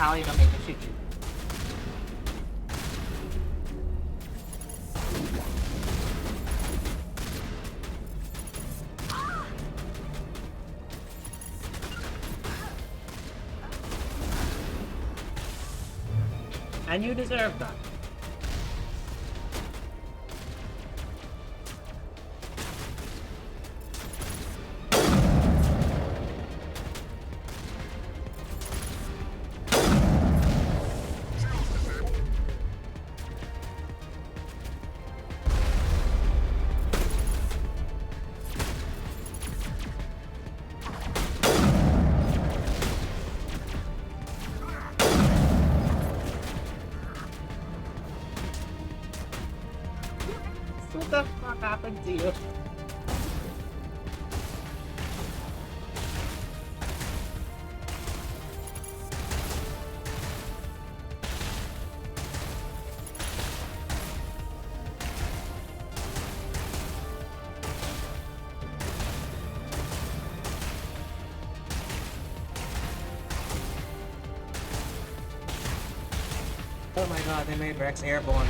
mentality to make him shoot you. And you deserve that. What the fuck happened to you? Oh my god, they made Rex airborne.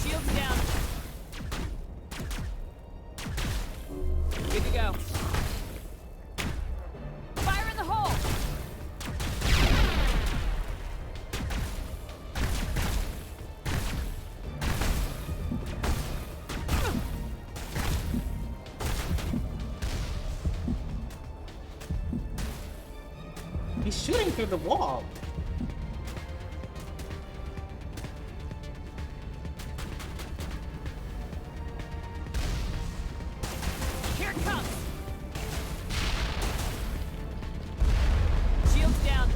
Shields down. Good to go. Fire in the hole. He's shooting through the wall. Here it comes. Shields down.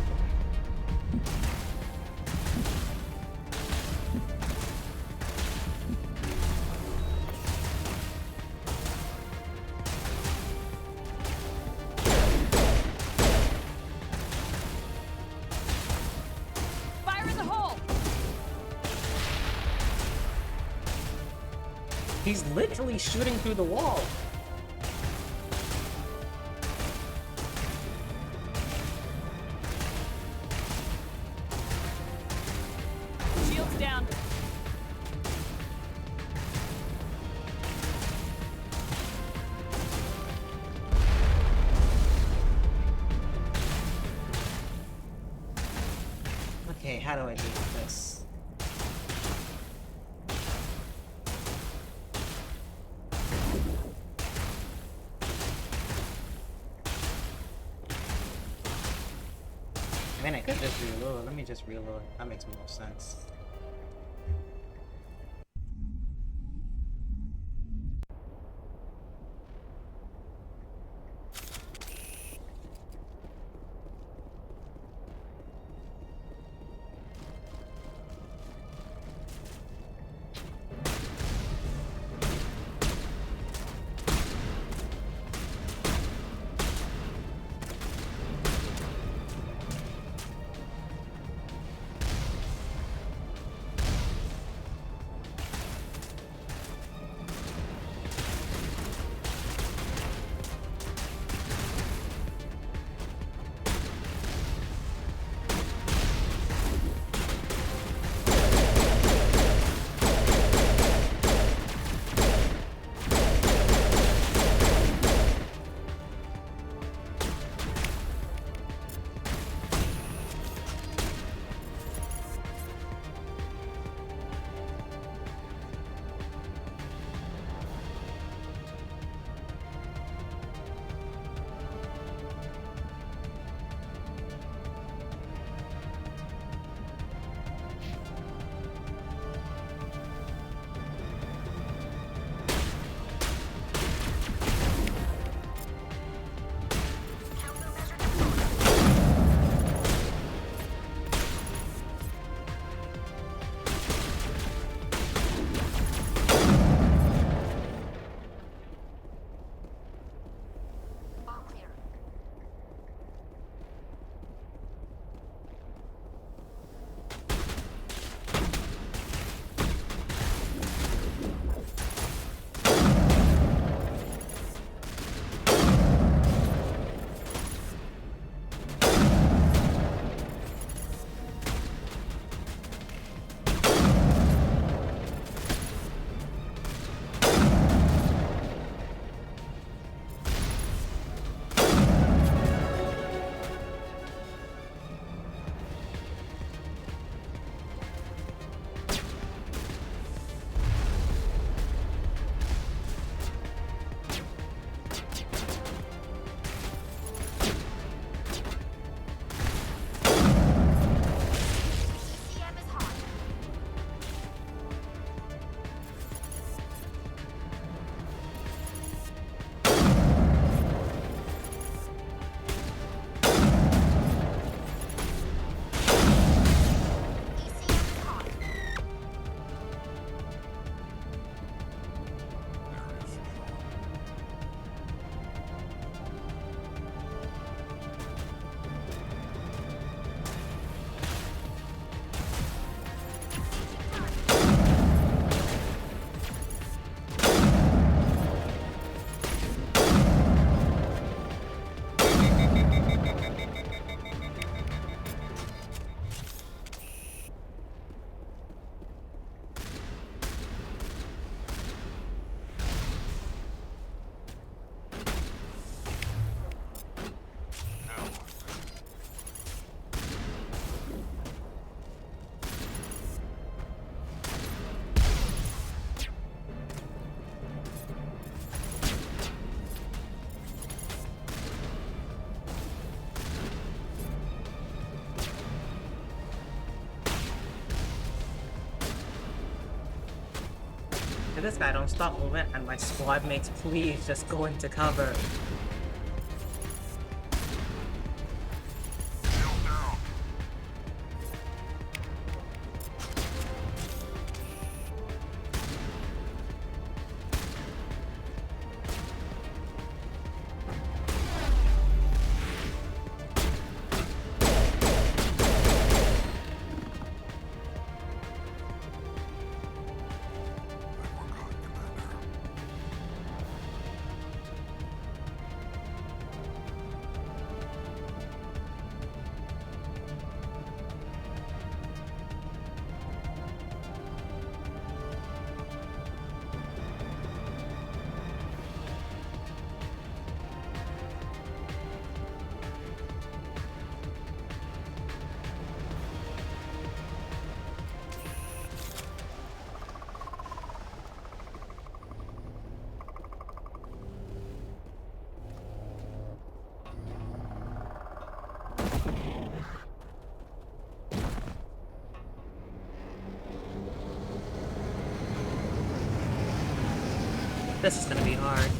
Fire in the hole. He's literally shooting through the wall. Shields down. Okay, how do I deal with this? I mean, I could just reload. Let me just reload. That makes more sense. If this guy don't stop moving and my squad mates please just go into cover. This is gonna be hard.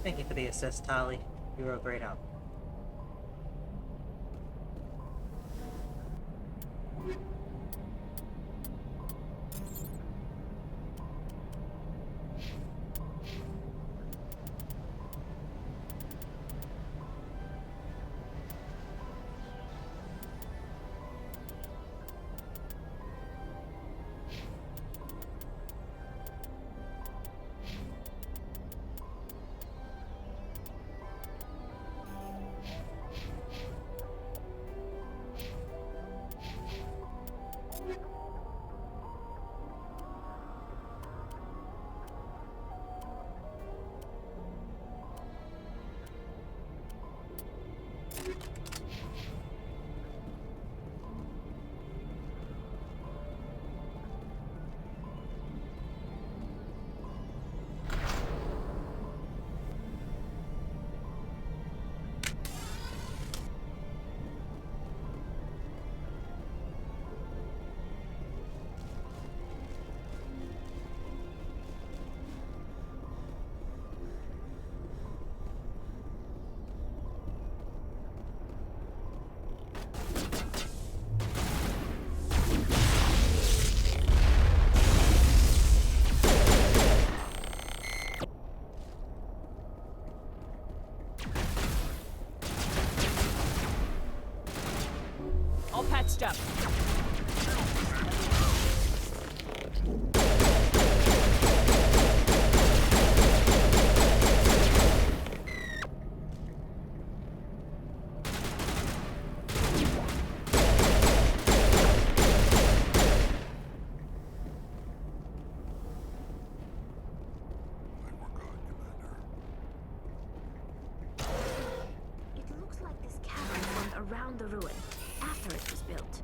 Thank you for the assist, Tali. You were a great help. All patched up. It looks like this cavern formed around the ruin, after it was built.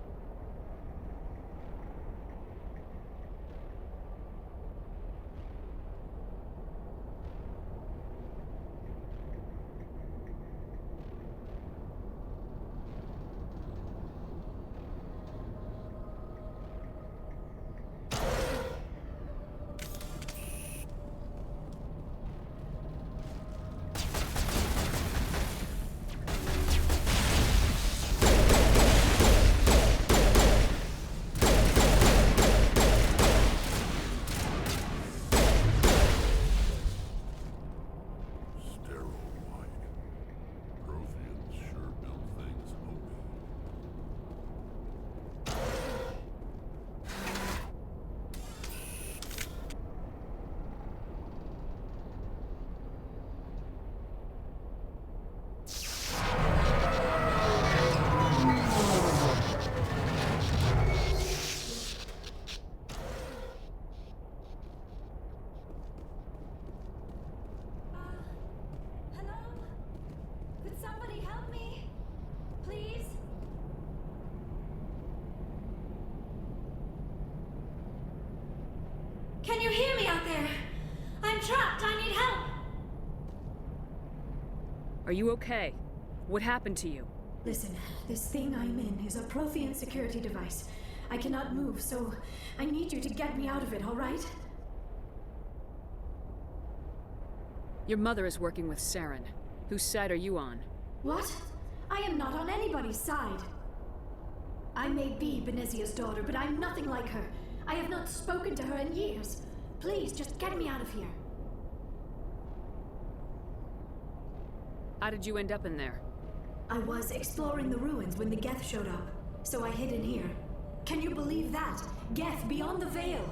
Can you hear me out there? I'm trapped. I need help. Are you okay? What happened to you? Listen, this thing I'm in is a Prothean security device. I cannot move, so I need you to get me out of it, all right? Your mother is working with Saren. Whose side are you on? What? I am not on anybody's side. I may be Benezia's daughter, but I'm nothing like her. I have not spoken to her in years. Please, just get me out of here. How did you end up in there? I was exploring the ruins when the Geth showed up, so I hid in here. Can you believe that? Geth beyond the veil!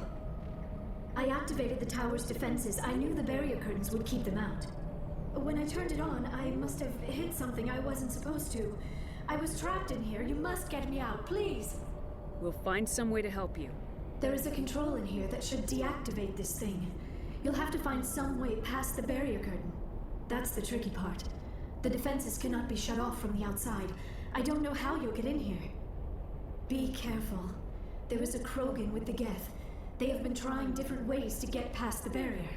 I activated the tower's defenses. I knew the barrier curtains would keep them out. When I turned it on, I must have hit something I wasn't supposed to. I was trapped in here. You must get me out, please! We'll find some way to help you. There is a control in here that should deactivate this thing. You'll have to find some way past the barrier curtain. That's the tricky part. The defenses cannot be shut off from the outside. I don't know how you'll get in here. Be careful. There is a Krogan with the Geth. They have been trying different ways to get past the barrier.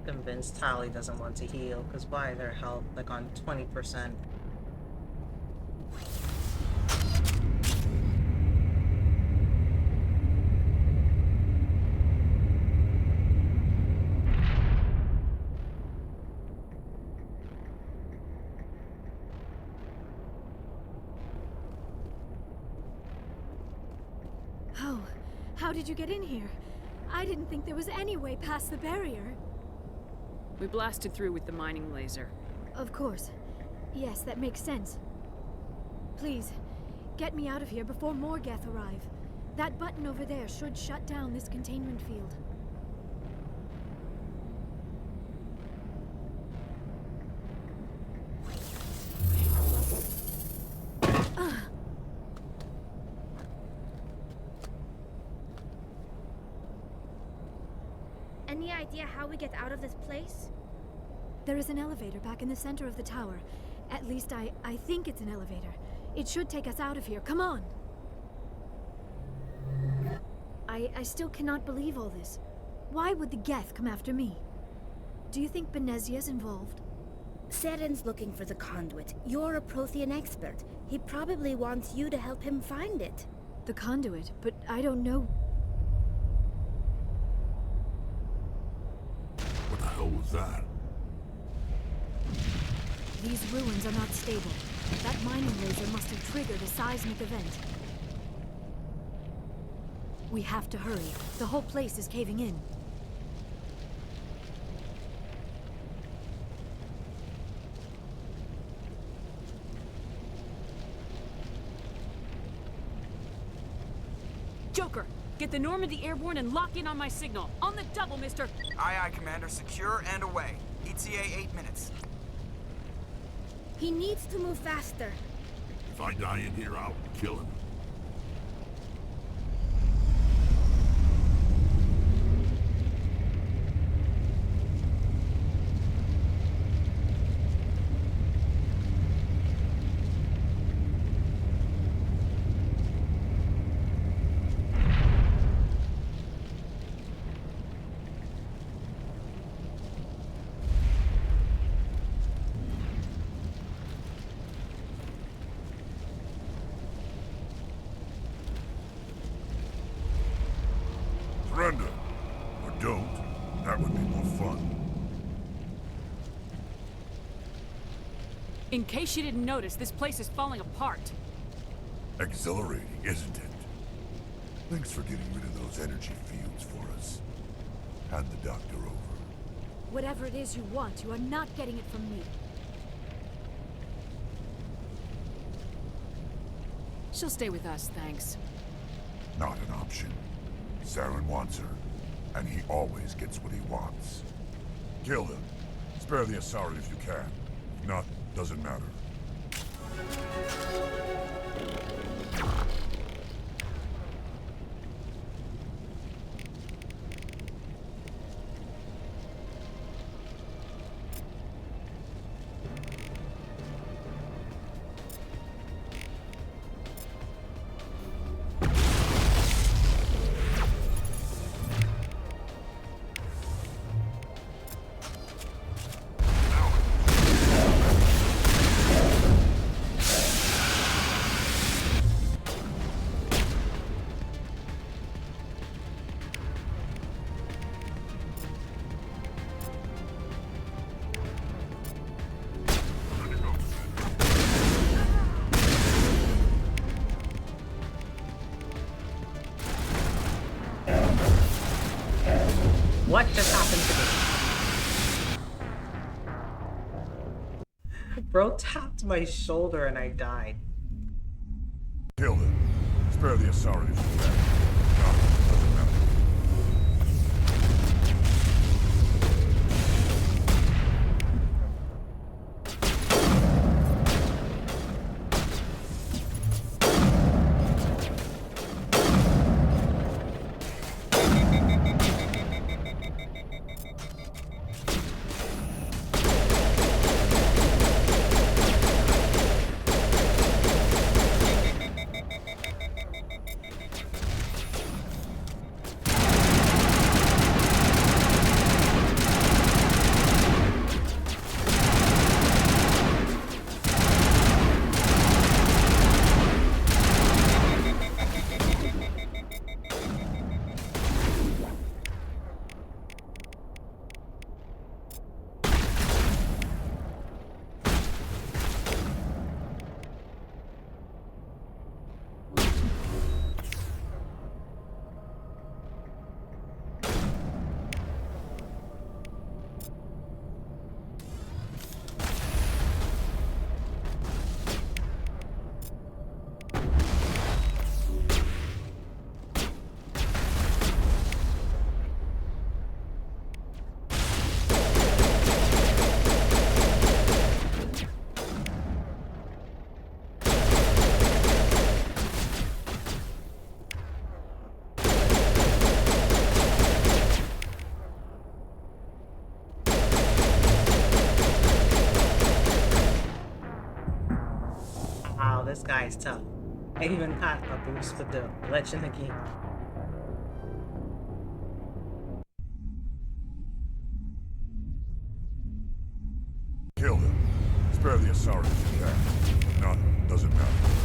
convinced Tally doesn't want to heal, because why their health like on 20%? Oh, how did you get in here? I didn't think there was any way past the barrier. We blasted through with the mining laser. Of course. Yes, that makes sense. Please, get me out of here before more Geth arrive. That button over there should shut down this containment field. Any idea how we get out of this place? There is an elevator back in the center of the tower. At least I think it's an elevator. It should take us out of here. Come on! I still cannot believe all this. Why would the Geth come after me? Do you think Benezia's involved? Seren's looking for the conduit. You're a Prothean expert. He probably wants you to help him find it. The conduit? But I don't know. What the hell was that? These ruins are not stable. That mining laser must have triggered a seismic event. We have to hurry. The whole place is caving in. Joker, get the Normandy airborne and lock in on my signal. On the double, mister! Aye, aye, Commander. Secure and away. ETA 8 minutes. He needs to move faster. If I die in here, I'll kill him. Surrender. Or don't. That would be more fun. In case you didn't notice, this place is falling apart. Exhilarating, isn't it? Thanks for getting rid of those energy fields for us. Hand the doctor over. Whatever it is you want, you are not getting it from me. She'll stay with us, thanks. Not an option. Saren wants her, and he always gets what he wants. Kill him. Spare the Asari if you can. If not, doesn't matter. What just happened to me? Bro tapped my shoulder and I died. Kill him. Spare the Asari if you can. If not, doesn't matter. this guy's tough. I even got a boost with the Legend of Geek. Kill him. Spare the Asari if you can. If not, doesn't matter.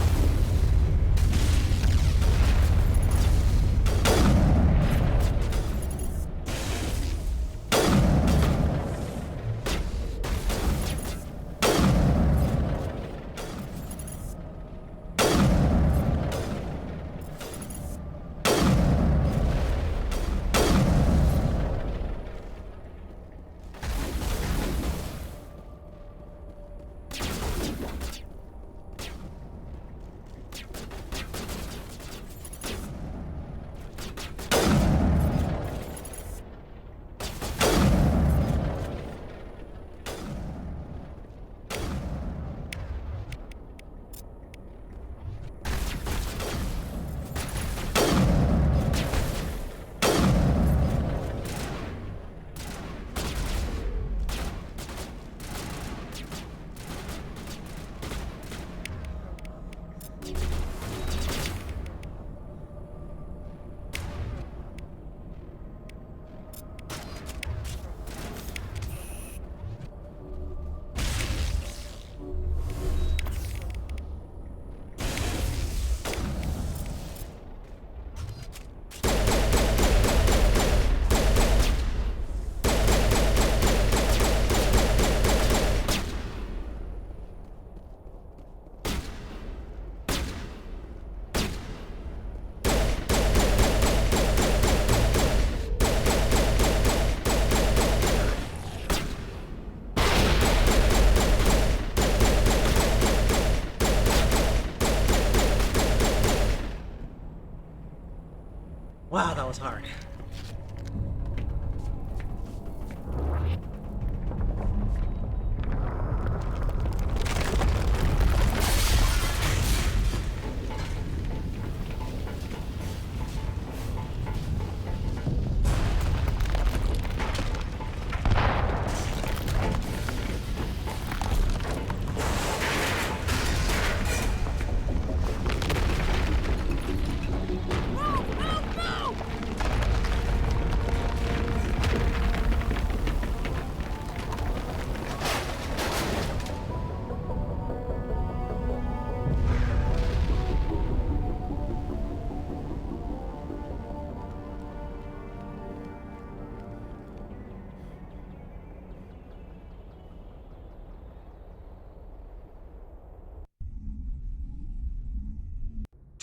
Wow, that was hard.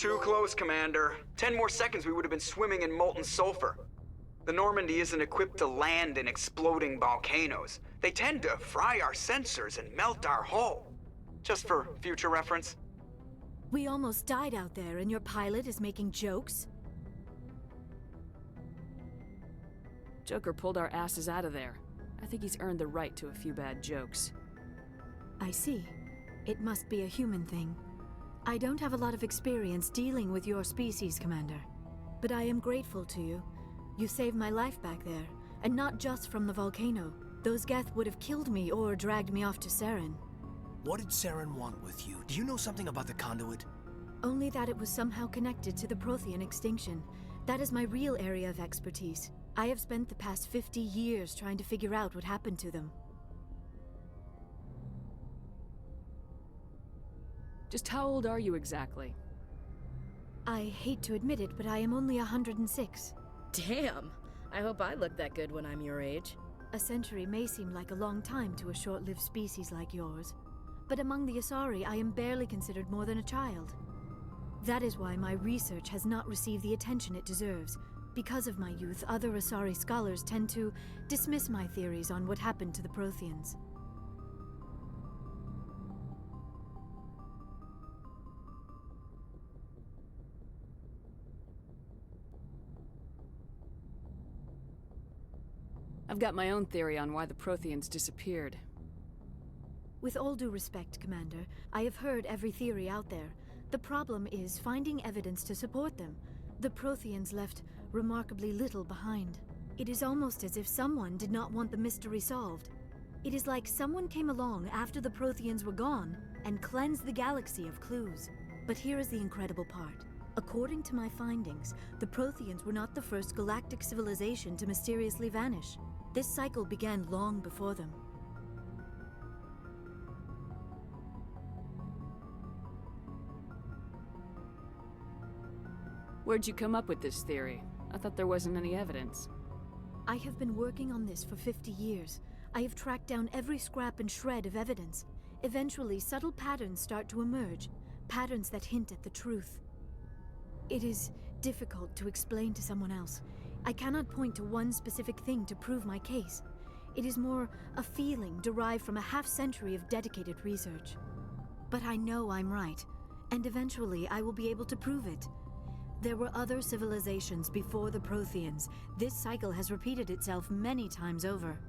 Too close, Commander. 10 more seconds we would have been swimming in molten sulfur. The Normandy isn't equipped to land in exploding volcanoes. They tend to fry our sensors and melt our hull. Just for future reference. We almost died out there, and your pilot is making jokes? Joker pulled our asses out of there. I think he's earned the right to a few bad jokes. I see. It must be a human thing. I don't have a lot of experience dealing with your species, Commander. But I am grateful to you. You saved my life back there, and not just from the volcano. Those Geth would have killed me or dragged me off to Saren. What did Saren want with you? Do you know something about the conduit? Only that it was somehow connected to the Prothean extinction. That is my real area of expertise. I have spent the past 50 years trying to figure out what happened to them. Just how old are you exactly? I hate to admit it, but I am only 106. Damn! I hope I look that good when I'm your age. A century may seem like a long time to a short-lived species like yours. But among the Asari, I am barely considered more than a child. That is why my research has not received the attention it deserves. Because of my youth, other Asari scholars tend to dismiss my theories on what happened to the Protheans. I've got my own theory on why the Protheans disappeared. With all due respect, Commander, I have heard every theory out there. The problem is finding evidence to support them. The Protheans left remarkably little behind. It is almost as if someone did not want the mystery solved. It is like someone came along after the Protheans were gone and cleansed the galaxy of clues. But here is the incredible part. According to my findings, the Protheans were not the first galactic civilization to mysteriously vanish. This cycle began long before them. Where'd you come up with this theory? I thought there wasn't any evidence. I have been working on this for 50 years. I have tracked down every scrap and shred of evidence. Eventually, subtle patterns start to emerge, patterns that hint at the truth. It is difficult to explain to someone else. I cannot point to one specific thing to prove my case. It is more a feeling derived from a half-century of dedicated research. But I know I'm right, and eventually I will be able to prove it. There were other civilizations before the Protheans. This cycle has repeated itself many times over.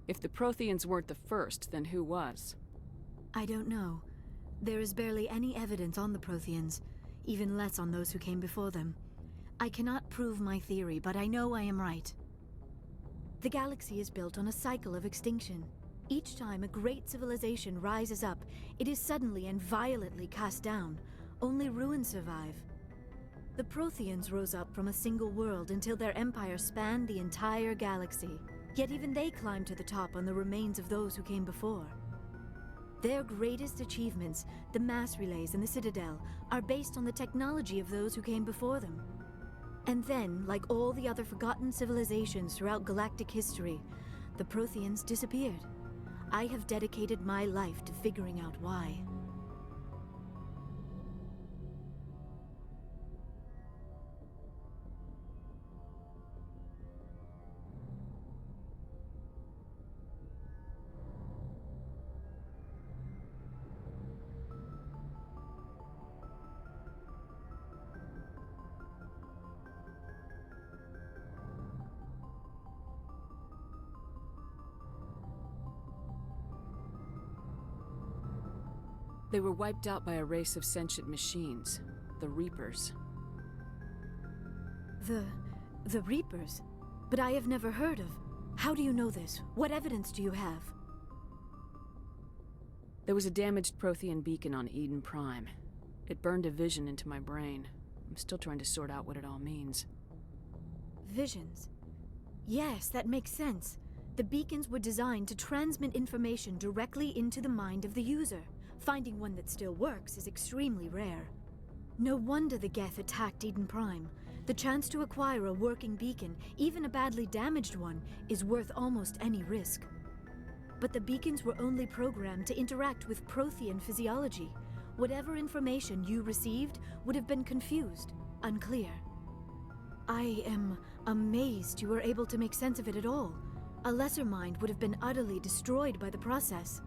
If the Protheans weren't the first, then who was? I don't know. There is barely any evidence on the Protheans, even less on those who came before them. I cannot prove my theory, but I know I am right. The galaxy is built on a cycle of extinction. Each time a great civilization rises up, it is suddenly and violently cast down. Only ruins survive. The Protheans rose up from a single world until their empire spanned the entire galaxy. Yet even they climbed to the top on the remains of those who came before. Their greatest achievements, the mass relays and the Citadel, are based on the technology of those who came before them. And then, like all the other forgotten civilizations throughout galactic history, the Protheans disappeared. I have dedicated my life to figuring out why. They were wiped out by a race of sentient machines, the Reapers. The Reapers? But I have never heard of. How do you know this? What evidence do you have? There was a damaged Prothean beacon on Eden Prime. It burned a vision into my brain. I'm still trying to sort out what it all means. Visions? Yes, that makes sense. The beacons were designed to transmit information directly into the mind of the user. Finding one that still works is extremely rare. No wonder the Geth attacked Eden Prime. The chance to acquire a working beacon, even a badly damaged one, is worth almost any risk. But the beacons were only programmed to interact with Prothean physiology. Whatever information you received would have been confused, unclear. I am amazed you were able to make sense of it at all. A lesser mind would have been utterly destroyed by the process.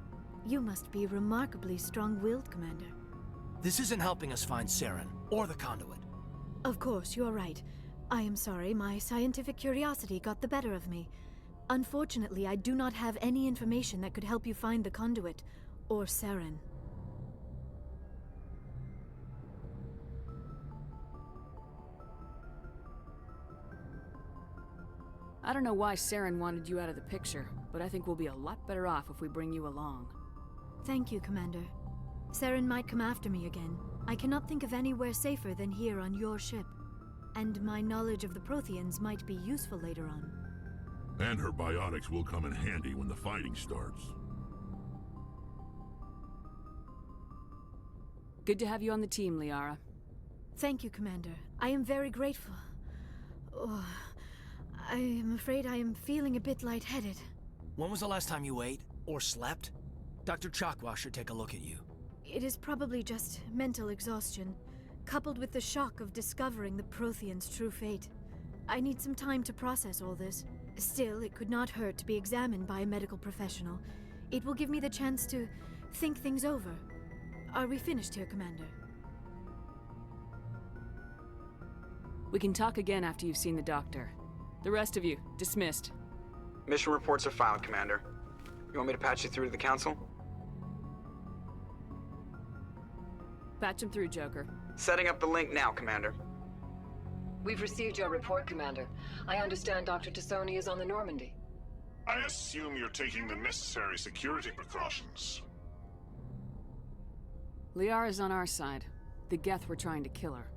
You must be remarkably strong-willed, Commander. This isn't helping us find Saren, or the conduit. Of course, you are right. I am sorry, my scientific curiosity got the better of me. Unfortunately, I do not have any information that could help you find the conduit, or Saren. I don't know why Saren wanted you out of the picture, but I think we'll be a lot better off if we bring you along. Thank you, Commander. Saren might come after me again. I cannot think of anywhere safer than here on your ship. And my knowledge of the Protheans might be useful later on. And her biotics will come in handy when the fighting starts. Good to have you on the team, Liara. Thank you, Commander. I am very grateful. Oh, I am afraid I am feeling a bit lightheaded. When was the last time you ate, or slept? Dr. Chakwa should take a look at you. It is probably just mental exhaustion, coupled with the shock of discovering the Protheans' true fate. I need some time to process all this. Still, it could not hurt to be examined by a medical professional. It will give me the chance to think things over. Are we finished here, Commander? We can talk again after you've seen the doctor. The rest of you, dismissed. Mission reports are filed, Commander. You want me to patch you through to the Council? Patch him through, Joker. Setting up the link now, Commander. We've received your report, Commander. I understand Dr. Tassoni is on the Normandy. I assume you're taking the necessary security precautions. Liara's on our side. The Geth were trying to kill her.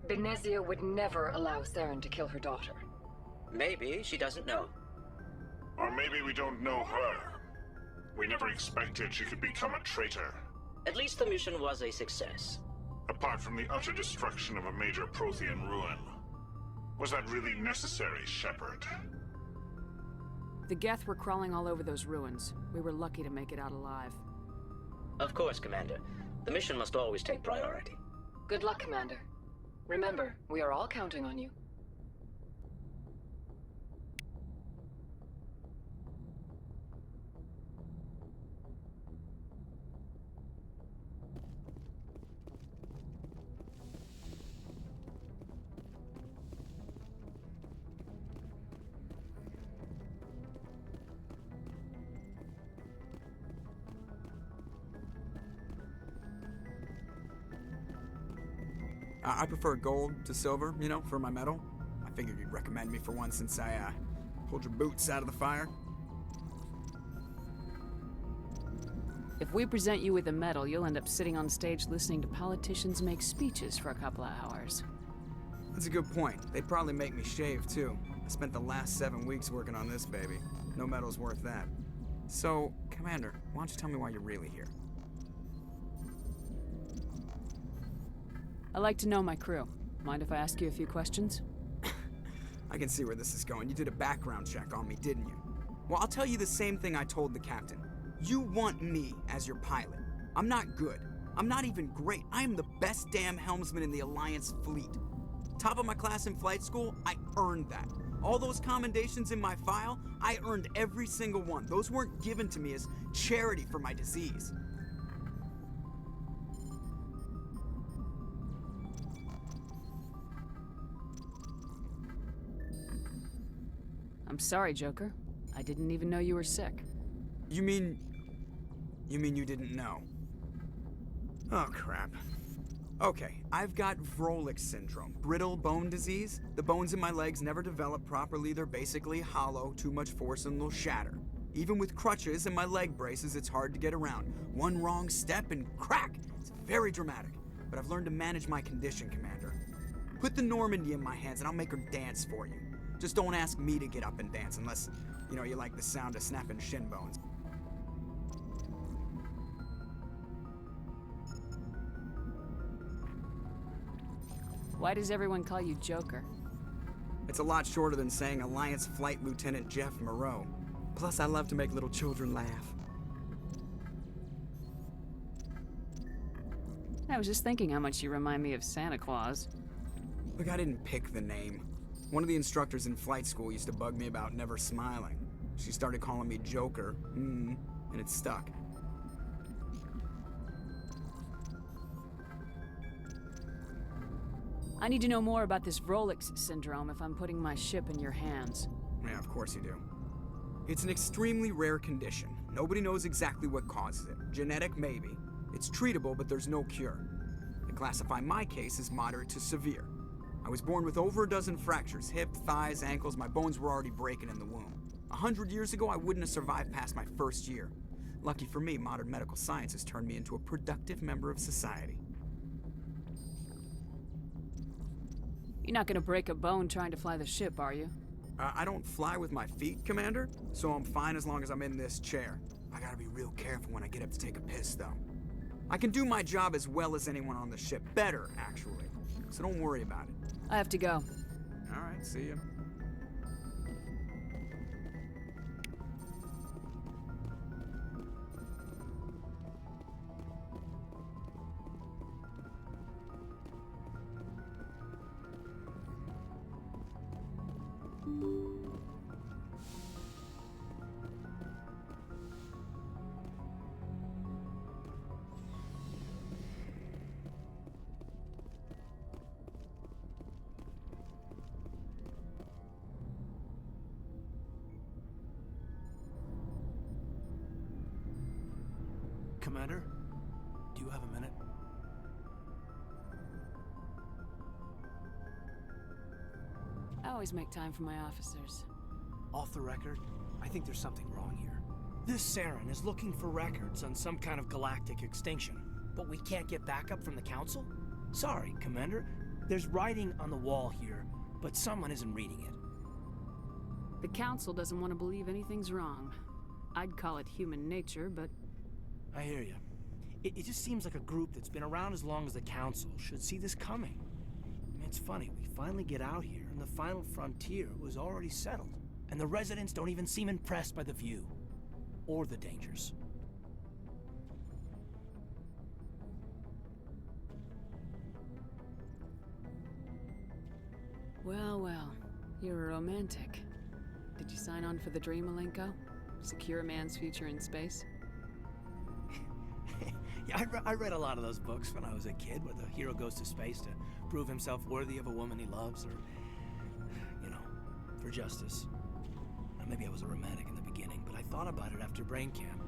Benezia would never allow Saren to kill her daughter. Maybe she doesn't know. Or maybe we don't know her. We never expected she could become a traitor. At least the mission was a success. Apart from the utter destruction of a major Prothean ruin. Was that really necessary, Shepard? The Geth were crawling all over those ruins. We were lucky to make it out alive. Of course, Commander. The mission must always take priority. Good luck, Commander. Remember, we are all counting on you. I prefer gold to silver, you know, for my medal. I figured you'd recommend me for one since I, pulled your boots out of the fire. If we present you with a medal, you'll end up sitting on stage listening to politicians make speeches for a couple of hours. That's a good point. They'd probably make me shave, too. I spent the last 7 weeks working on this baby. No medal's worth that. So, Commander, why don't you tell me why you're really here? I like to know my crew. Mind if I ask you a few questions? I can see where this is going. You did a background check on me, didn't you? Well, I'll tell you the same thing I told the captain. You want me as your pilot. I'm not good. I'm not even great. I am the best damn helmsman in the Alliance fleet. Top of my class in flight school, I earned that. All those commendations in my file, I earned every single one. Those weren't given to me as charity for my disease. I'm sorry, Joker. I didn't even know you were sick. You mean you didn't know? Oh, crap. Okay, I've got Vrolik syndrome, brittle bone disease. The bones in my legs never develop properly. They're basically hollow, too much force and they'll shatter. Even with crutches and my leg braces, it's hard to get around. One wrong step and crack! It's very dramatic. But I've learned to manage my condition, Commander. Put the Normandy in my hands and I'll make her dance for you. Just don't ask me to get up and dance unless, you know, you like the sound of snapping shin bones. Why does everyone call you Joker? It's a lot shorter than saying Alliance Flight Lieutenant Jeff Moreau. Plus, I love to make little children laugh. I was just thinking how much you remind me of Santa Claus. Look, I didn't pick the name. One of the instructors in flight school used to bug me about never smiling. She started calling me Joker, and it stuck. I need to know more about this Vrolik syndrome if I'm putting my ship in your hands. Yeah, of course you do. It's an extremely rare condition. Nobody knows exactly what causes it. Genetic, maybe. It's treatable, but there's no cure. I classify my case as moderate to severe. I was born with over a dozen fractures, hip, thighs, ankles. My bones were already breaking in the womb. 100 years ago, I wouldn't have survived past my first year. Lucky for me, modern medical science has turned me into a productive member of society. You're not gonna break a bone trying to fly the ship, are you? I don't fly with my feet, Commander, so I'm fine as long as I'm in this chair. I gotta be real careful when I get up to take a piss, though. I can do my job as well as anyone on the ship. Better, actually. So don't worry about it. I have to go. All right, see ya. Commander, do you have a minute? always make time for my officers. Off the record, I think there's something wrong here. This Saren is looking for records on some kind of galactic extinction, but we can't get backup from the Council? Sorry, Commander. There's writing on the wall here, but someone isn't reading it. The Council doesn't want to believe anything's wrong. I'd call it human nature, but... I hear you. It just seems like a group that's been around as long as the Council should see this coming. I mean, it's funny, we finally get out here, and the final frontier was already settled. And the residents don't even seem impressed by the view. Or the dangers. Well, well. You're a romantic. Did you sign on for the dream, Malenko? Secure a man's future in space? Yeah, I read a lot of those books when I was a kid, where the hero goes to space to prove himself worthy of a woman he loves, or, you know, for justice. Or maybe I was a romantic in the beginning, but I thought about it after brain camp.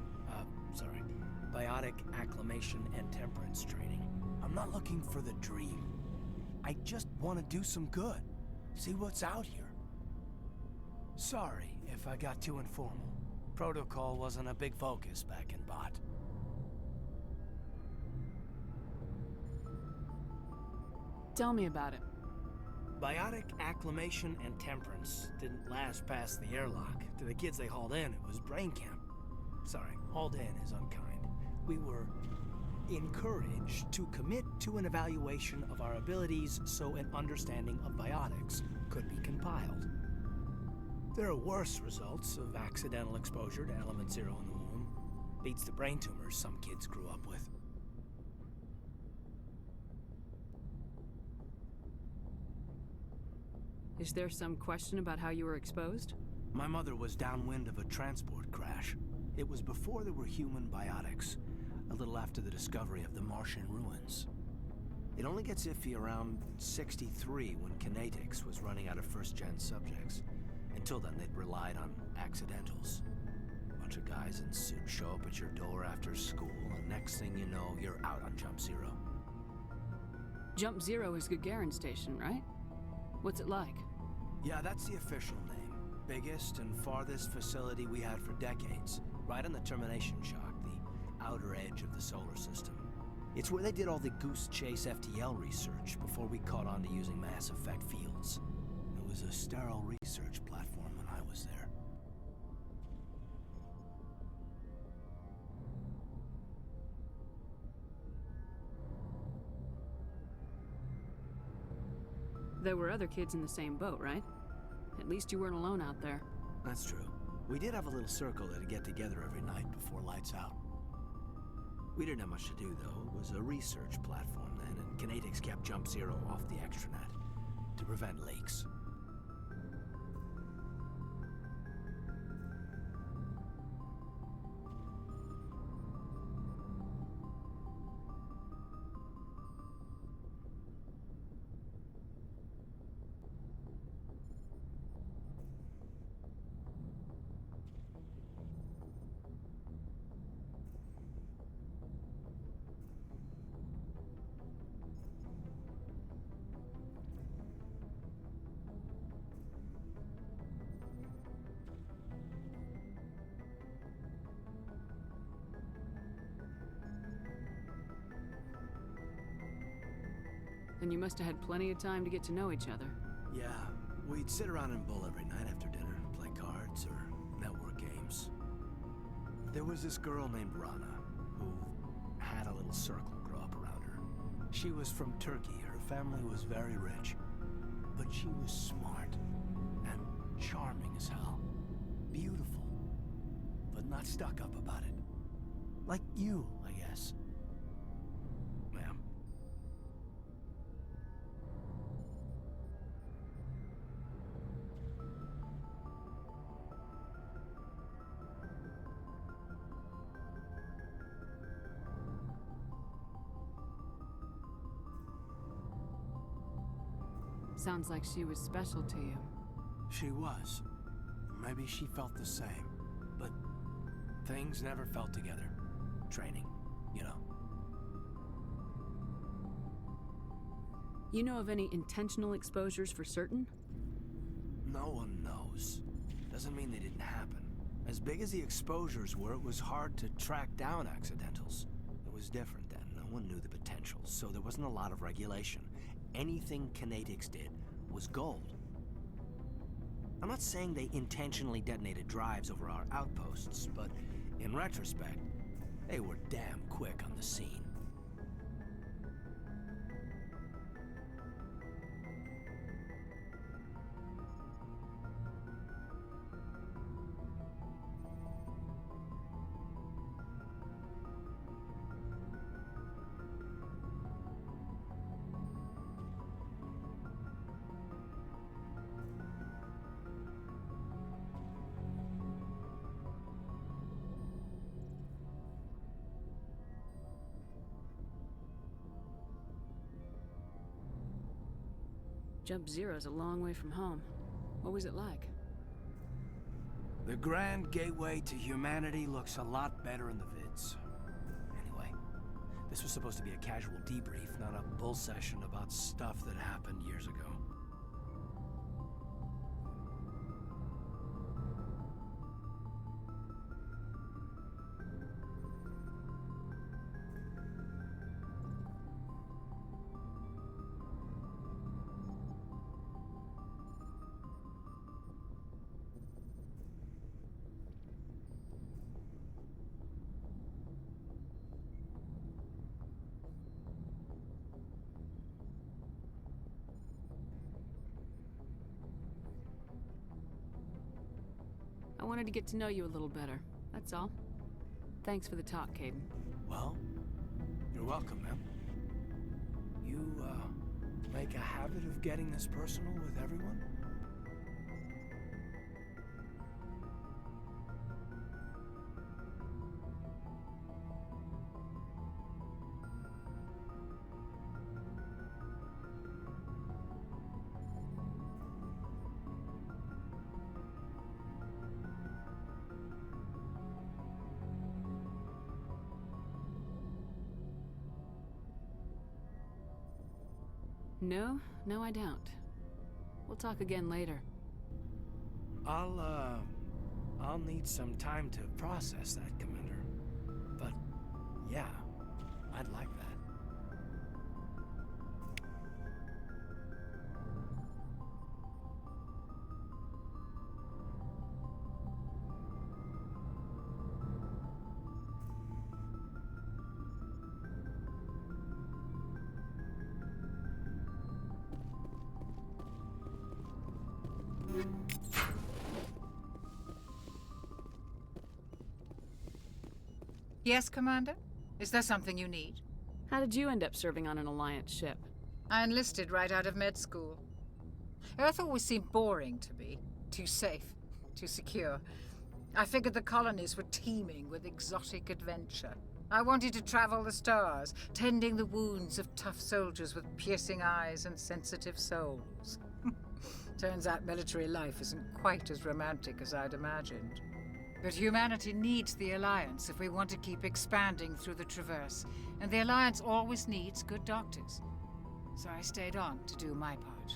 Biotic acclimation and temperance training. I'm not looking for the dream. I just want to do some good. See what's out here. Sorry if I got too informal. Protocol wasn't a big focus back in Bot. Tell me about it. Biotic acclimation and temperance didn't last past the airlock. To the kids they hauled in, it was brain camp. Sorry, hauled in is unkind. We were encouraged to commit to an evaluation of our abilities so an understanding of biotics could be compiled. There are worse results of accidental exposure to element 0 in the womb. Beats the brain tumors some kids grew up with. Is there some question about how you were exposed? My mother was downwind of a transport crash. It was before there were human biotics, a little after the discovery of the Martian ruins. It only gets iffy around 63 when Kinetics was running out of first-gen subjects. Until then, they'd relied on accidentals. A bunch of guys in suits show up at your door after school, and next thing you know, you're out on Jump Zero. Jump Zero is Gagarin Station, right? What's it like? Yeah, that's the official name. Biggest and farthest facility we had for decades. Right on the termination shock, the outer edge of the solar system. It's where they did all the Goose Chase FTL research before we caught on to using mass effect fields. It was a sterile research platform when I was there. There were other kids in the same boat, right? At least you weren't alone out there. That's true. We did have a little circle that'd get together every night before lights out. We didn't have much to do, though. It was a research platform then, and Kinetics kept Jump Zero off the extranet to prevent leaks. Then you must have had plenty of time to get to know each other. Yeah, we'd sit around and bull every night after dinner, play cards or network games. There was this girl named Rana, who had a little circle grow up around her. She was from Turkey. Her family was very rich. But she was smart and charming as hell. Beautiful, but not stuck up about it. Like you, I guess. Ma'am. Sounds like she was special to you. She was. Maybe she felt the same. But things never felt together. Training, you know. You know of any intentional exposures for certain? No one knows. Doesn't mean they didn't happen. As big as the exposures were, it was hard to track down accidentals. It was different then. No one knew the potential, so there wasn't a lot of regulation. Anything Kinetics did was gold. I'm not saying they intentionally detonated drives over our outposts, but in retrospect, they were damn quick on the scene. Jump Zero's a long way from home. What was it like? The grand gateway to humanity looks a lot better in the vids. Anyway, this was supposed to be a casual debrief, not a bull session about stuff that happened years ago. I wanted to get to know you a little better, that's all. Thanks for the talk, Caden. Well, you're welcome, ma'am. You, make a habit of getting this personal with everyone? No, I don't. We'll talk again later. I'll need some time to process that, Commander. But, yeah, I'd like that. Yes, Commander? Is there something you need? How did you end up serving on an Alliance ship? I enlisted right out of med school. Earth always seemed boring to me. Too safe, too secure. I figured the colonies were teeming with exotic adventure. I wanted to travel the stars, tending the wounds of tough soldiers with piercing eyes and sensitive souls. Turns out military life isn't quite as romantic as I'd imagined. But humanity needs the Alliance if we want to keep expanding through the Traverse, and the Alliance always needs good doctors. So I stayed on to do my part.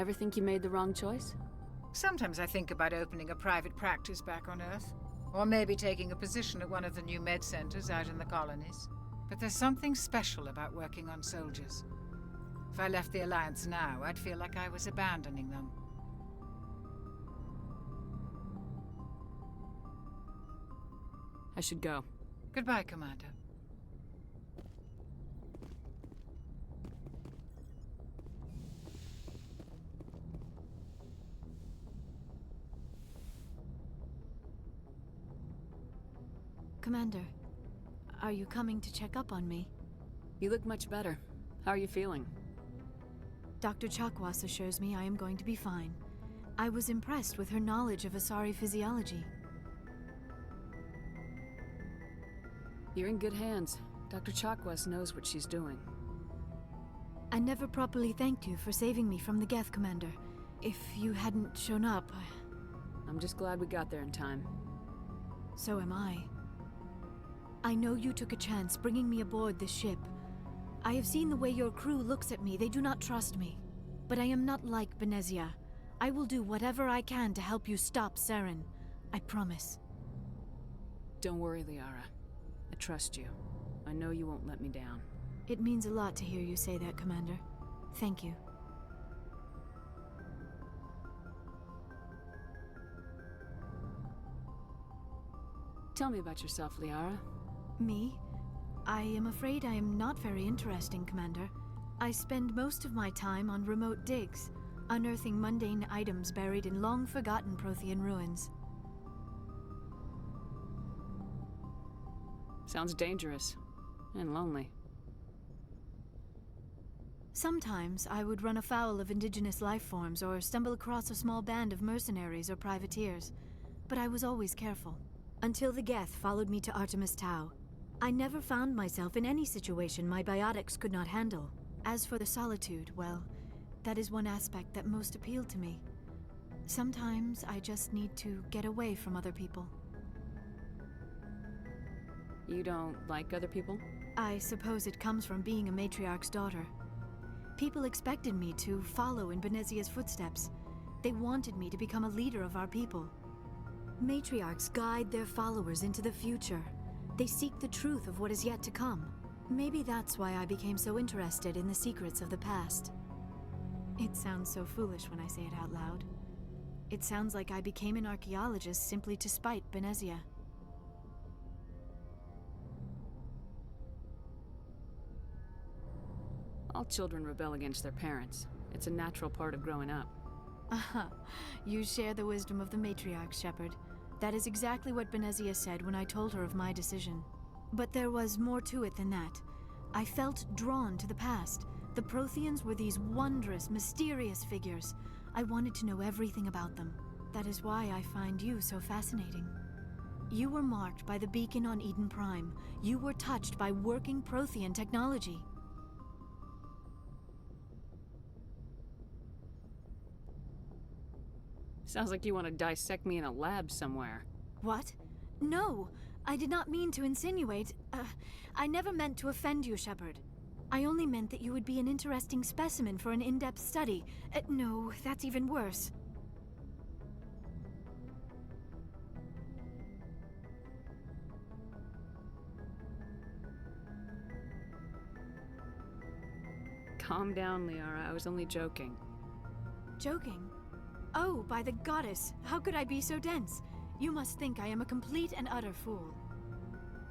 Ever think you made the wrong choice? Sometimes I think about opening a private practice back on Earth. Or maybe taking a position at one of the new med centers out in the colonies. But there's something special about working on soldiers. If I left the Alliance now, I'd feel like I was abandoning them. I should go. Goodbye, Commander. Commander, are you coming to check up on me? You look much better. How are you feeling? Dr. Chakwas assures me I am going to be fine. I was impressed with her knowledge of Asari physiology. You're in good hands. Dr. Chakwas knows what she's doing. I never properly thanked you for saving me from the Geth, Commander. If you hadn't shown up... I'm just glad we got there in time. So am I. I know you took a chance bringing me aboard this ship. I have seen the way your crew looks at me. They do not trust me. But I am not like Benezia. I will do whatever I can to help you stop Saren. I promise. Don't worry, Liara. I trust you. I know you won't let me down. It means a lot to hear you say that, Commander. Thank you. Tell me about yourself, Liara. Me? I am afraid I am not very interesting, Commander. I spend most of my time on remote digs, unearthing mundane items buried in long-forgotten Prothean ruins. Sounds dangerous. And lonely. Sometimes I would run afoul of indigenous life forms or stumble across a small band of mercenaries or privateers, but I was always careful. Until the Geth followed me to Artemis Tau. I never found myself in any situation my biotics could not handle. As for the solitude, well, that is one aspect that most appealed to me. Sometimes I just need to get away from other people. You don't like other people? I suppose it comes from being a matriarch's daughter. People expected me to follow in Benezia's footsteps. They wanted me to become a leader of our people. Matriarchs guide their followers into the future. They seek the truth of what is yet to come. Maybe that's why I became so interested in the secrets of the past. It sounds so foolish when I say it out loud. It sounds like I became an archaeologist simply to spite Benezia. All children rebel against their parents. It's a natural part of growing up. Aha, you share the wisdom of the matriarch, Shepard. That is exactly what Benezia said when I told her of my decision. But there was more to it than that. I felt drawn to the past. The Protheans were these wondrous, mysterious figures. I wanted to know everything about them. That is why I find you so fascinating. You were marked by the beacon on Eden Prime. You were touched by working Prothean technology. Sounds like you want to dissect me in a lab somewhere. What? No, I did not mean to insinuate. I never meant to offend you, Shepard. I only meant that you would be an interesting specimen for an in-depth study. No, that's even worse. Calm down, Liara. I was only joking. Joking? Oh, by the goddess, how could I be so dense? You must think I am a complete and utter fool.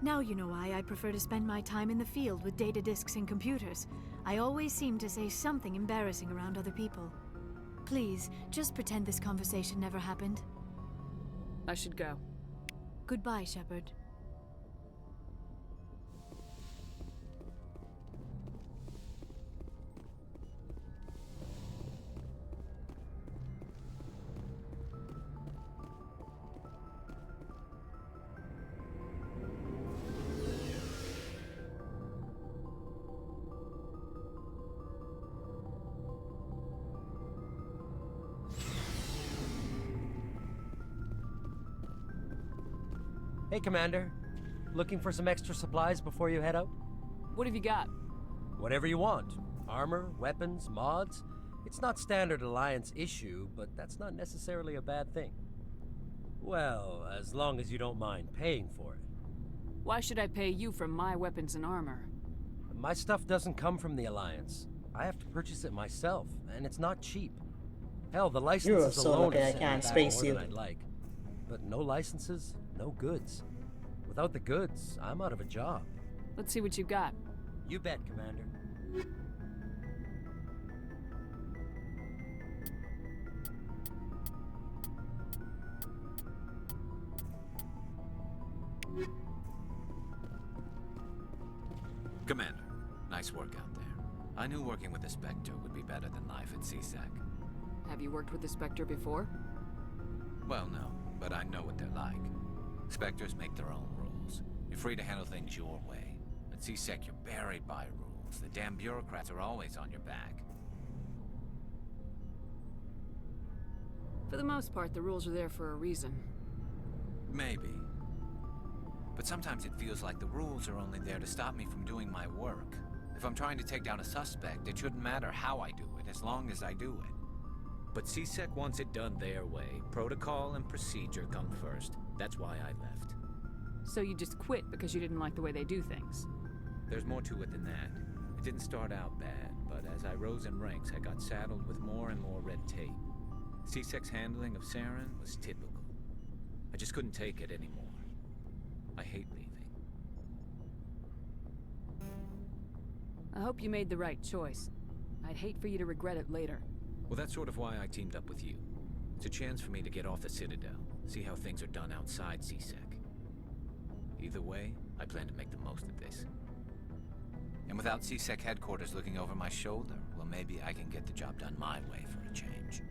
Now you know why I prefer to spend my time in the field with data disks and computers. I always seem to say something embarrassing around other people. Please, just pretend this conversation never happened. I should go. Goodbye, Shepard. Hey, Commander. Looking for some extra supplies before you head out? What have you got? Whatever you want. Armor, weapons, mods. It's not standard Alliance issue, but that's not necessarily a bad thing. Well, as long as you don't mind paying for it. Why should I pay you for my weapons and armor? My stuff doesn't come from the Alliance. I have to purchase it myself, and it's not cheap. Hell, the licenses so alone lucky I set me can't back space more you. than I'd like. But no licenses, no goods. Without the goods, I'm out of a job. Let's see what you got. You bet, Commander. Commander, nice work out there. I knew working with the Spectre would be better than life at CSEC. Have you worked with the Spectre before? Well, no, but I know what they're like. Spectres make their own rules. You're free to handle things your way. At CSEC, you're buried by rules. The damn bureaucrats are always on your back. For the most part, the rules are there for a reason. Maybe. But sometimes it feels like the rules are only there to stop me from doing my work. If I'm trying to take down a suspect, it shouldn't matter how I do it, as long as I do it. But CSEC wants it done their way. Protocol and procedure come first. That's why I left. So you just quit because you didn't like the way they do things? There's more to it than that. It didn't start out bad, but as I rose in ranks, I got saddled with more and more red tape. CSEC's handling of Saren was typical. I just couldn't take it anymore. I hate leaving. I hope you made the right choice. I'd hate for you to regret it later. Well, that's sort of why I teamed up with you. It's a chance for me to get off the Citadel, see how things are done outside CSEC. Either way, I plan to make the most of this. And without CSEC headquarters looking over my shoulder, well, maybe I can get the job done my way for a change.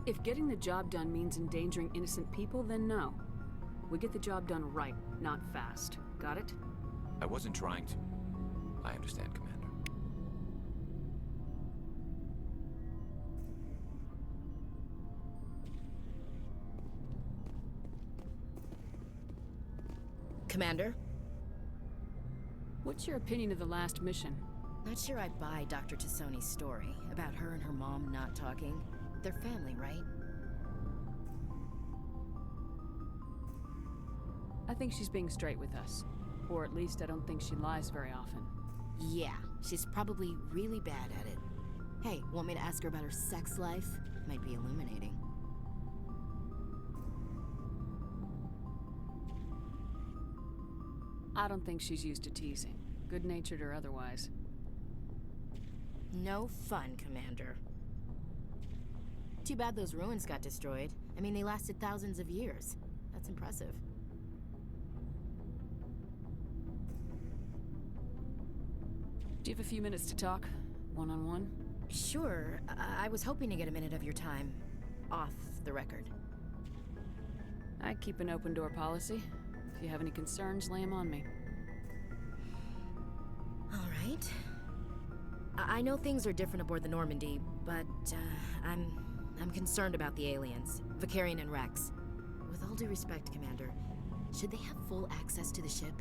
If getting the job done means endangering innocent people, then no. We get the job done right, not fast. Got it? I wasn't trying to. I understand, Commander. Commander? What's your opinion of the last mission? Not sure I buy Dr. Tassoni's story about her and her mom not talking. They're family, right? I think she's being straight with us. Or at least I don't think she lies very often. Yeah, she's probably really bad at it. Hey, want me to ask her about her sex life? Might be illuminating. I don't think she's used to teasing, good-natured or otherwise. No fun, Commander. Too bad those ruins got destroyed. I mean, they lasted thousands of years. That's impressive. Do you have a few minutes to talk? One-on-one? Sure. I was hoping to get a minute of your time. Off the record. I keep an open-door policy. If you have any concerns, lay them on me. All right. I know things are different aboard the Normandy, but I'm concerned about the aliens, Vicarian and Rex. With all due respect, Commander, should they have full access to the ship?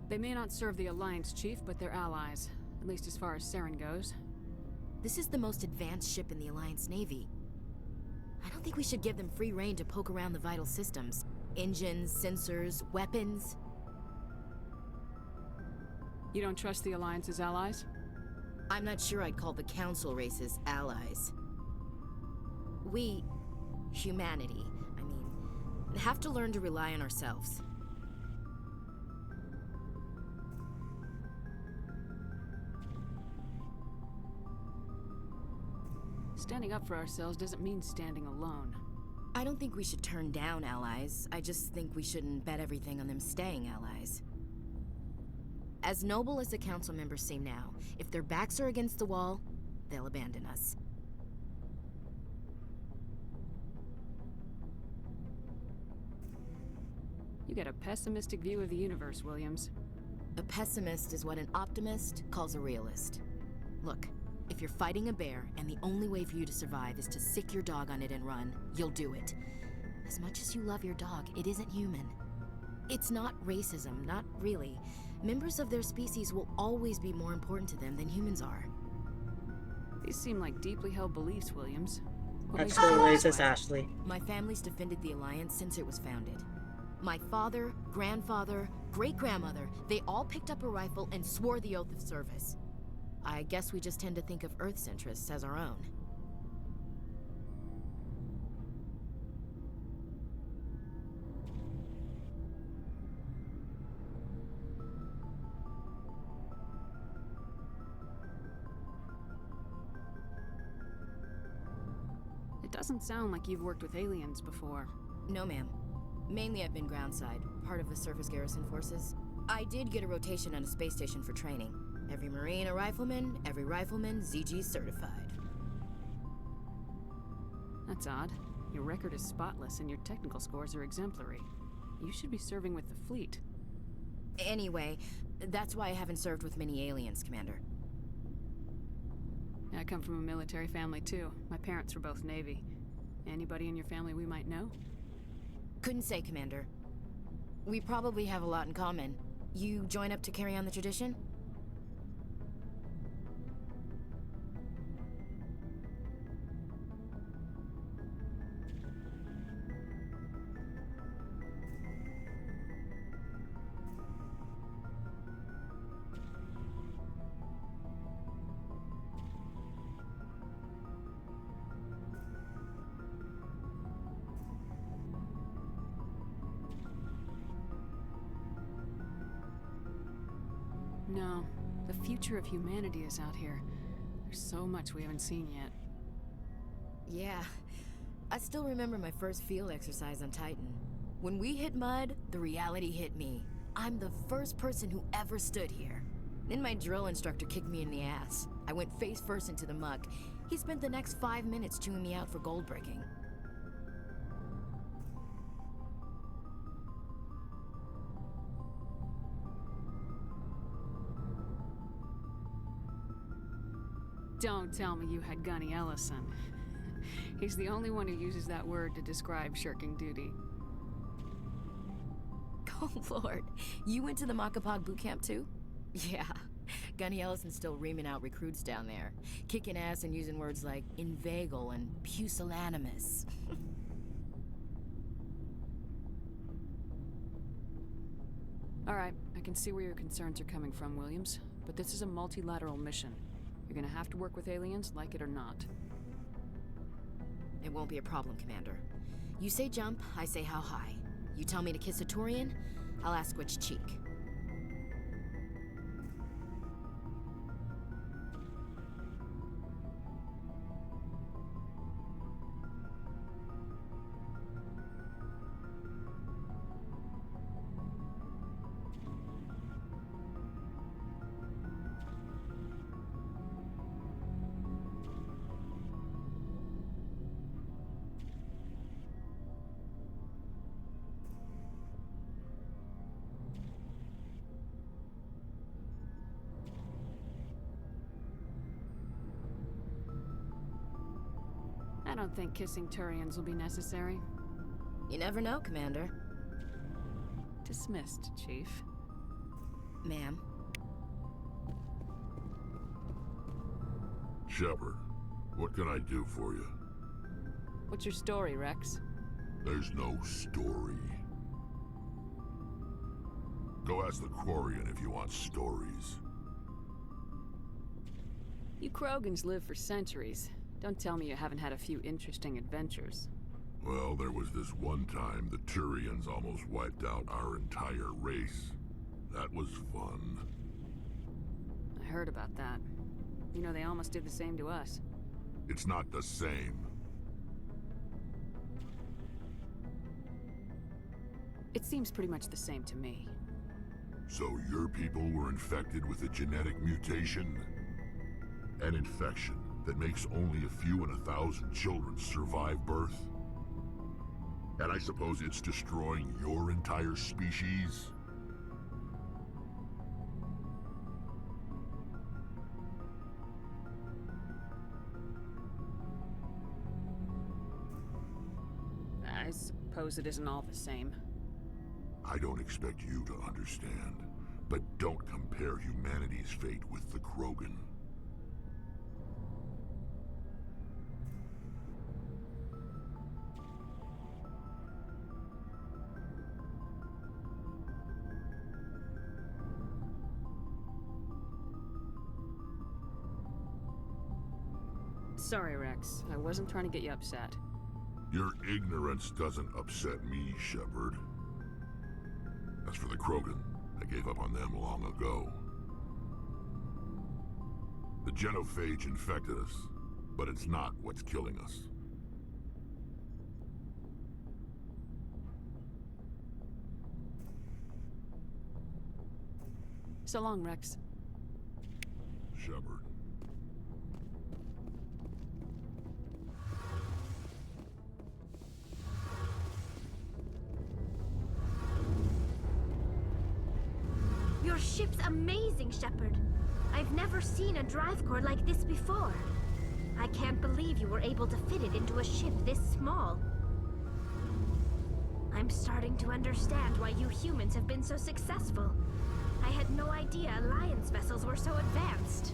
They may not serve the Alliance, Chief, but they're allies. At least as far as Saren goes. This is the most advanced ship in the Alliance Navy. I don't think we should give them free rein to poke around the vital systems. Engines, sensors, weapons. You don't trust the Alliance's allies? I'm not sure I'd call the Council races allies. We, humanity, I mean, have to learn to rely on ourselves. Standing up for ourselves doesn't mean standing alone. I don't think we should turn down allies. I just think we shouldn't bet everything on them staying allies. As noble as the Council members seem now, if their backs are against the wall, they'll abandon us. You get a pessimistic view of the universe, Williams. A pessimist is what an optimist calls a realist. Look, if you're fighting a bear and the only way for you to survive is to sick your dog on it and run, you'll do it. As much as you love your dog, it isn't human. It's not racism, not really. Members of their species will always be more important to them than humans are. These seem like deeply held beliefs, Williams. What That's makes you really feel this racist, way? Ashley. My family's defended the Alliance since it was founded. My father, grandfather, great-grandmother, they all picked up a rifle and swore the oath of service. I guess we just tend to think of Earth's interests as our own. It doesn't sound like you've worked with aliens before. No, ma'am. Mainly I've been groundside, part of the surface garrison forces. I did get a rotation on a space station for training. Every Marine a rifleman, every rifleman ZG certified. That's odd. Your record is spotless and your technical scores are exemplary. You should be serving with the fleet. Anyway, that's why I haven't served with many aliens, Commander. I come from a military family too. My parents were both Navy. Anybody in your family we might know? Couldn't say, Commander. We probably have a lot in common. You join up to carry on the tradition? No. The future of humanity is out here. There's so much we haven't seen yet. Yeah. I still remember my first field exercise on Titan. When we hit mud, the reality hit me. I'm the first person who ever stood here. Then my drill instructor kicked me in the ass. I went face first into the muck. He spent the next 5 minutes chewing me out for gold breaking. Don't tell me you had Gunny Ellison. He's the only one who uses that word to describe shirking duty. Oh, Lord. You went to the Macapog boot camp, too? Yeah. Gunny Ellison's still reaming out recruits down there. Kicking ass and using words like inveigle and pusillanimous. All right, I can see where your concerns are coming from, Williams. But this is a multilateral mission. You're gonna have to work with aliens, like it or not. It won't be a problem, Commander. You say jump, I say how high. You tell me to kiss a Turian, I'll ask which cheek. I don't think kissing Turians will be necessary. You never know, Commander. Dismissed, Chief. Ma'am. Shepard, what can I do for you? What's your story, Rex? There's no story. Go ask the Quarian if you want stories. You Krogans live for centuries. Don't tell me you haven't had a few interesting adventures. Well, there was this one time the Turians almost wiped out our entire race. That was fun. I heard about that. You know, they almost did the same to us. It's not the same. It seems pretty much the same to me. So your people were infected with a genetic mutation? An infection that makes only a few in 1,000 children survive birth? And I suppose it's destroying your entire species? suppose it isn't all the same. I don't expect you to understand, but don't compare humanity's fate with the Krogan. Sorry, Rex. I wasn't trying to get you upset. Your ignorance doesn't upset me, Shepard. As for the Krogan, I gave up on them long ago. The genophage infected us, but it's not what's killing us. So long, Rex. Shepard. Your ship's amazing, Shepard. I've never seen a drive core like this before. I can't believe you were able to fit it into a ship this small. I'm starting to understand why you humans have been so successful. I had no idea Alliance vessels were so advanced.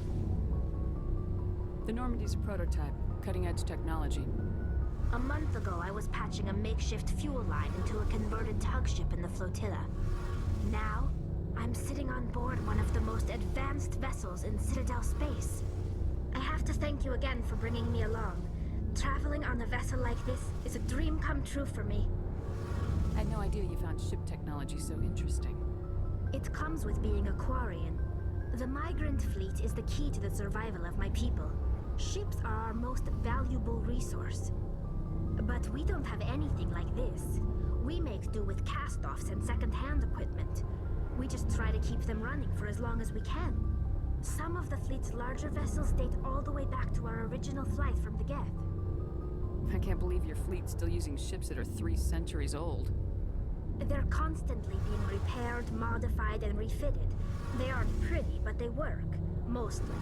The Normandy's a prototype, cutting-edge technology. A month ago, I was patching a makeshift fuel line into a converted tug ship in the flotilla. Now, I'm sitting on board one of the most advanced vessels in Citadel space. I have to thank you again for bringing me along. Traveling on a vessel like this is a dream come true for me. I had no idea you found ship technology so interesting. It comes with being a Quarian. The migrant fleet is the key to the survival of my people. Ships are our most valuable resource. But we don't have anything like this. We make do with cast-offs and second-hand equipment. We just try to keep them running for as long as we can. Some of the fleet's larger vessels date all the way back to our original flight from the Geth. I can't believe your fleet's still using ships that are 3 centuries old. They're constantly being repaired, modified, and refitted. They aren't pretty, but they work. Mostly.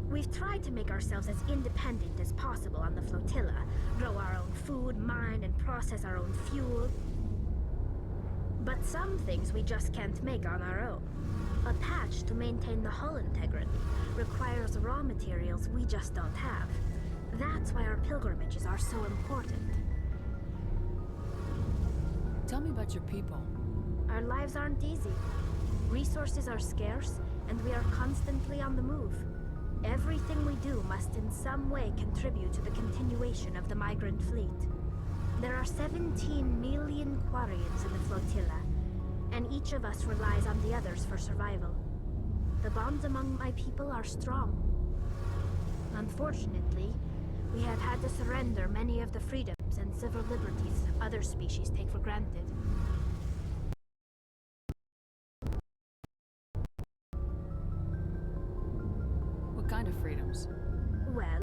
We've tried to make ourselves as independent as possible on the flotilla. Grow our own food, mine, and process our own fuel. But some things we just can't make on our own. A patch to maintain the hull integrity requires raw materials we just don't have. That's why our pilgrimages are so important. Tell me about your people. Our lives aren't easy. Resources are scarce, and we are constantly on the move. Everything we do must in some way contribute to the continuation of the migrant fleet. There are 17 million Quarians in the flotilla, and each of us relies on the others for survival. The bonds among my people are strong. Unfortunately, we have had to surrender many of the freedoms and civil liberties other species take for granted. What kind of freedoms? Well,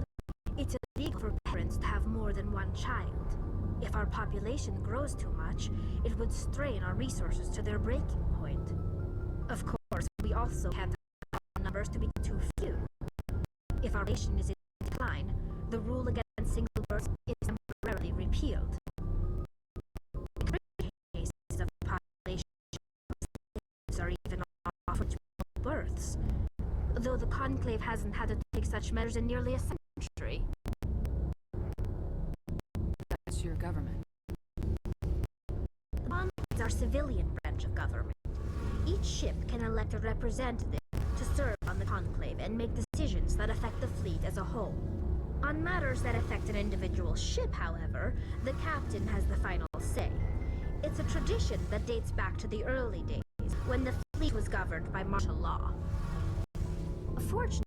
it's illegal for parents to have more than one child. If our population grows too much, it would strain our resources to their breaking point. Of course, we also can't allow numbers to be too few. If our nation is in decline, the rule against single births is temporarily repealed. In great cases of population, states are even offered births, though the Conclave hasn't had to take such measures in nearly a century. That's your government. The Conclave is our civilian branch of government. Each ship can elect a representative to serve on the Conclave and make decisions that affect the fleet as a whole. On matters that affect an individual ship, however, the captain has the final say. It's a tradition that dates back to the early days, when the fleet was governed by martial law. Fortunately,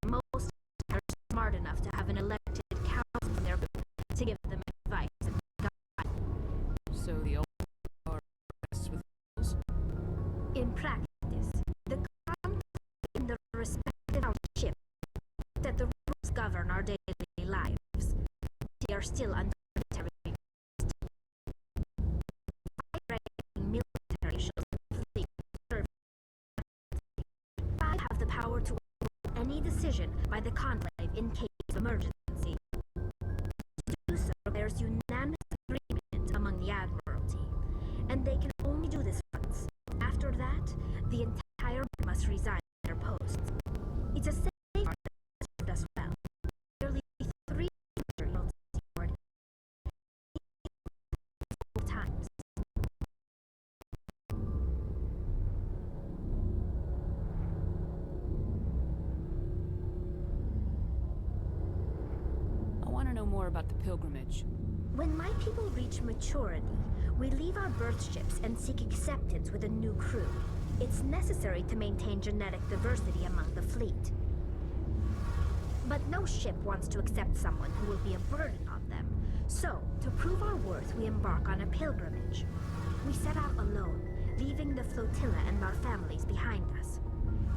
most are smart enough to have an elected council in their group to give them advice and guidance. So the old power rests with rules? In practice, the conclave in the respective ships that the rules govern our daily lives. They are still under military military officials in the fleet serve. I have the power to overrule any decision by the conclave in case of emergency. To do so requires unanimous agreement among The entire must resign their posts. It's a safe harbor as well. Nearly 3 years times. I want to know more about the pilgrimage. When my people reach maturity, we leave our birth ships and seek acceptance with a new crew. It's necessary to maintain genetic diversity among the fleet. But no ship wants to accept someone who will be a burden on them. So, to prove our worth, we embark on a pilgrimage. We set out alone, leaving the flotilla and our families behind us.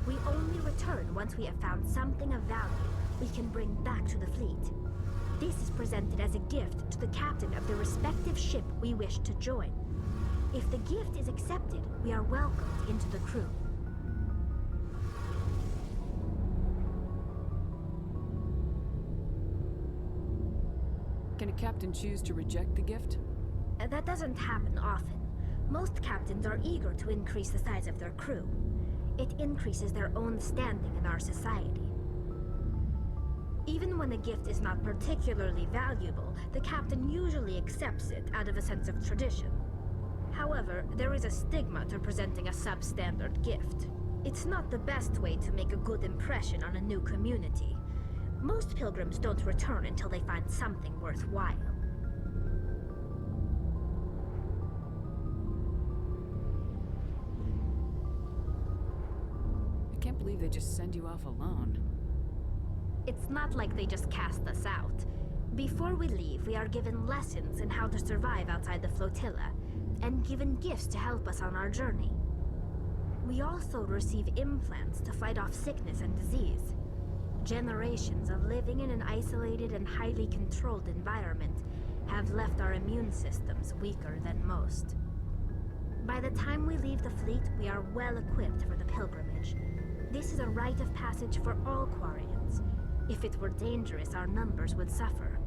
We only return once we have found something of value we can bring back to the fleet. This is presented as a gift to the captain of the respective ship we wish to join. If the gift is accepted, we are welcomed into the crew. Can a captain choose to reject the gift? That doesn't happen often. Most captains are eager to increase the size of their crew. It increases their own standing in our society. Even when a gift is not particularly valuable, the captain usually accepts it out of a sense of tradition. However, there is a stigma to presenting a substandard gift. It's not the best way to make a good impression on a new community. Most pilgrims don't return until they find something worthwhile. I can't believe they just send you off alone. It's not like they just cast us out. Before we leave, we are given lessons in how to survive outside the flotilla, and given gifts to help us on our journey. We also receive implants to fight off sickness and disease. Generations of living in an isolated and highly controlled environment have left our immune systems weaker than most. By the time we leave the fleet, we are well equipped for the pilgrimage. This is a rite of passage for all Quarians. If it were dangerous, our numbers would suffer.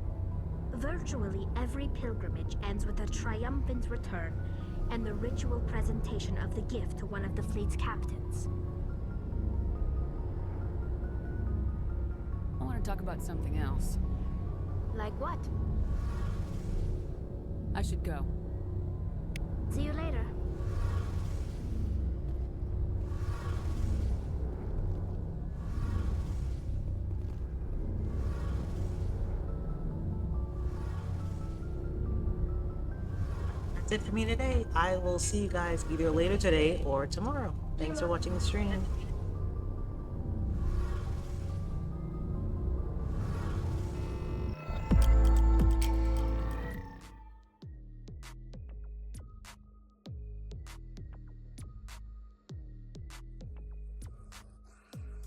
Virtually every pilgrimage ends with a triumphant return and the ritual presentation of the gift to one of the fleet's captains. I want to talk about something else. Like what? I should go. See you later. That's it for me today. I will see you guys either later today or tomorrow. Thanks for watching the stream.